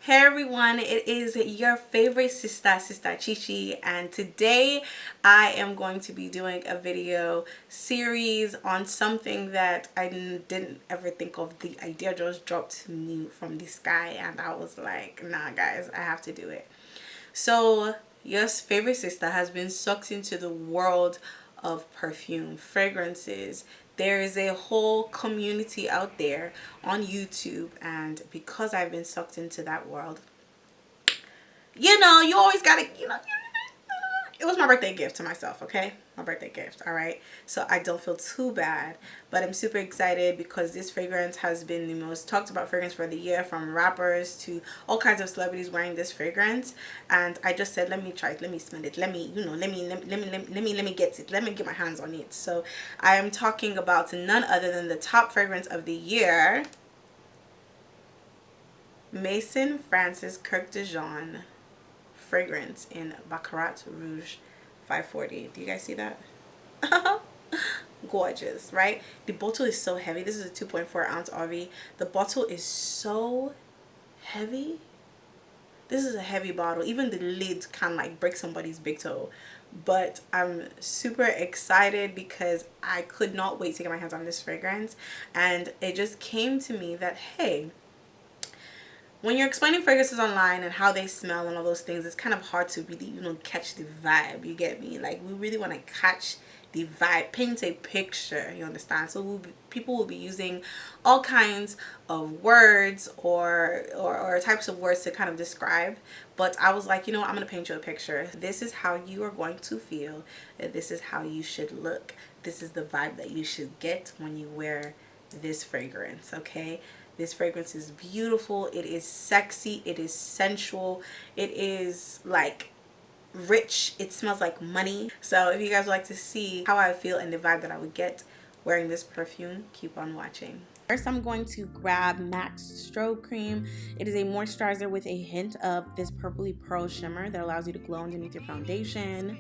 Hey everyone, it is your favorite sister, SistaChichi, and today I am going to be doing a video series on something that I didn't ever think of. The idea just dropped to me from the sky and I was like, nah guys, I have to do it. So your favorite sister has been sucked into the world of perfume, fragrances. There is a whole community out there on YouTube, and because I've been sucked into that world, you know, you always gotta, it was my birthday gift to myself, okay? My birthday gift, all right? So I don't feel too bad, but I'm super excited because this fragrance has been the most talked about fragrance for the year, from rappers to all kinds of celebrities wearing this fragrance. And I just said, let me try it, let me smell it, let me get it, let me get my hands on it. So I am talking about none other than the top fragrance of the year, Maison Francis Kirk de Jean fragrance in Baccarat Rouge 540. Do you guys see that? Gorgeous, right? The bottle is so heavy. This is a 2.4 ounce RV. The bottle is so heavy. This is a heavy bottle. Even the lid can like break somebody's big toe. But I'm super excited because I could not wait to get my hands on this fragrance. And it just came to me that, hey, when you're explaining fragrances online and how they smell and all those things, it's kind of hard to really, catch the vibe. You get me? Like, we really want to catch the vibe, paint a picture, you understand? So people will be using all kinds of words or types of words to kind of describe. But I was like, I'm going to paint you a picture. This is how you are going to feel. This is how you should look. This is the vibe that you should get when you wear this fragrance, okay? This fragrance is beautiful. It is sexy. It is sensual. It is like rich. It smells like money. So if you guys would like to see how I feel and the vibe that I would get wearing this perfume, keep on watching. First, I'm going to grab MAC Strobe Cream. It is a moisturizer with a hint of this purpley pearl shimmer that allows you to glow underneath your foundation.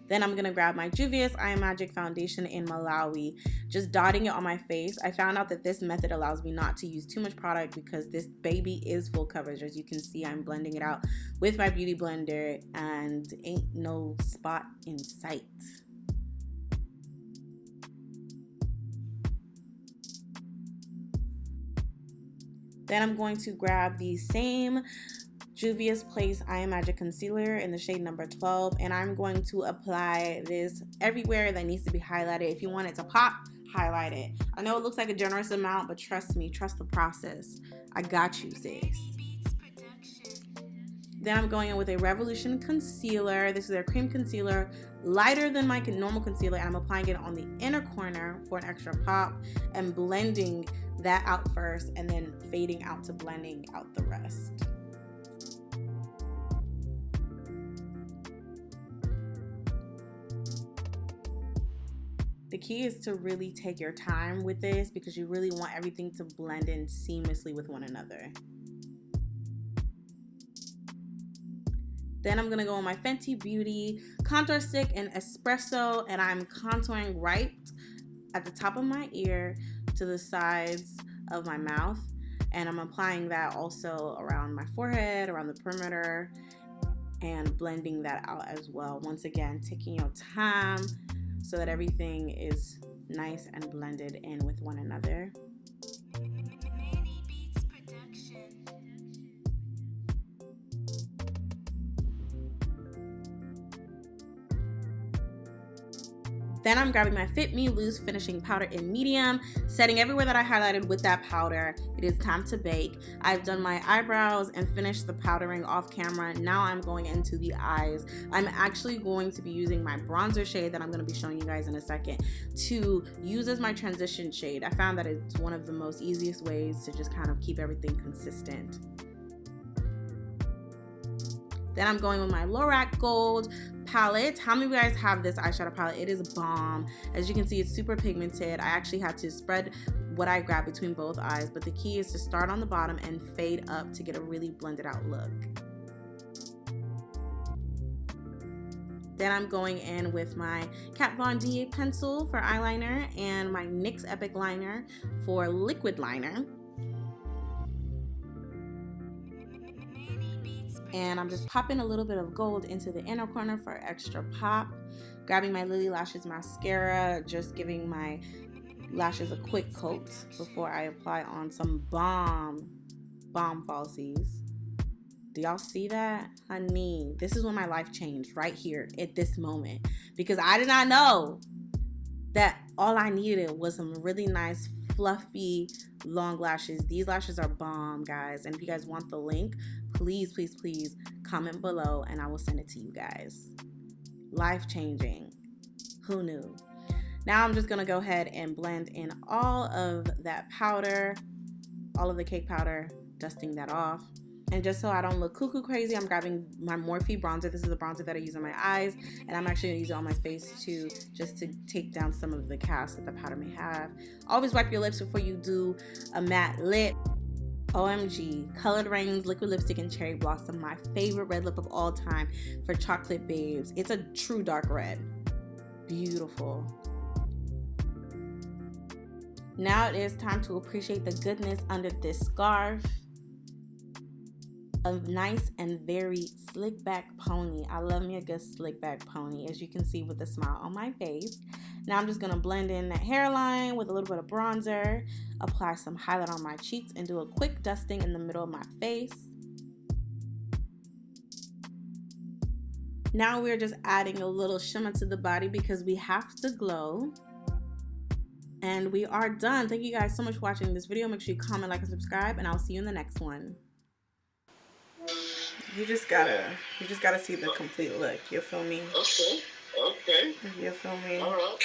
Then I'm going to grab my Juvia's Eye Magic Foundation in Malawi, just dotting it on my face. I found out that this method allows me not to use too much product because this baby is full coverage. As you can see, I'm blending it out with my beauty blender and ain't no spot in sight. Then I'm going to grab the same Juvia's Place Eye Magic Concealer in the shade number 12, and I'm going to apply this everywhere that needs to be highlighted. If you want it to pop, highlight it. I know it looks like a generous amount, but trust me, trust the process. I got you, sis. Then I'm going in with a Revolution concealer. This is a cream concealer, lighter than my normal concealer, and I'm applying it on the inner corner for an extra pop and blending that out first and then fading out to blending out the rest. The key is to really take your time with this because you really want everything to blend in seamlessly with one another. Then I'm going to go on my Fenty Beauty contour stick in Espresso, and I'm contouring right at the top of my ear to the sides of my mouth. And I'm applying that also around my forehead, around the perimeter, and blending that out as well. Once again, taking your time so that everything is nice and blended in with one another. Then I'm grabbing my Fit Me Loose finishing powder in medium, setting everywhere that I highlighted with that powder. It is time to bake. I've done my eyebrows and finished the powdering off camera. Now I'm going into the eyes. I'm actually going to be using my bronzer shade that I'm going to be showing you guys in a second to use as my transition shade. I found that it's one of the most easiest ways to just kind of keep everything consistent. Then I'm going with my Lorac Gold palette. How many of you guys have this eyeshadow palette? It is bomb. As you can see, it's super pigmented. I actually had to spread what I grabbed between both eyes, but the key is to start on the bottom and fade up to get a really blended out look. Then I'm going in with my Kat Von D pencil for eyeliner and my NYX Epic liner for liquid liner. And I'm just popping a little bit of gold into the inner corner for extra pop. Grabbing my Lily Lashes mascara, just giving my lashes a quick coat before I apply on some bomb falsies. Do y'all see that? Honey, this is when my life changed, right here at this moment. Because I did not know that all I needed was some really nice, fluffy, long lashes. These lashes are bomb, guys. And if you guys want the link, please, please, please comment below and I will send it to you guys. Life changing. Who knew? Now I'm just gonna go ahead and blend in all of that powder, all of the cake powder, dusting that off. And just so I don't look cuckoo crazy, I'm grabbing my Morphe bronzer. This is a bronzer that I use on my eyes, and I'm actually gonna use it on my face too, just to take down some of the cast that the powder may have. Always wipe your lips before you do a matte lip. OMG, Colored Rain's Liquid Lipstick in Cherry Blossom, my favorite red lip of all time for chocolate babes. It's a true dark red. Beautiful. Now it is time to appreciate the goodness under this scarf. A nice and very slick back pony. I love me a good slick back pony, as you can see with the smile on my face. Now I'm just gonna blend in that hairline with a little bit of bronzer, apply some highlight on my cheeks, and do a quick dusting in the middle of my face. Now we're just adding a little shimmer to the body because we have to glow. And we are done. Thank you guys so much for watching this video. Make sure you comment, like, and subscribe, and I'll see you in the next one. You just gotta see the complete look. You feel me? Okay. You feel me? All right.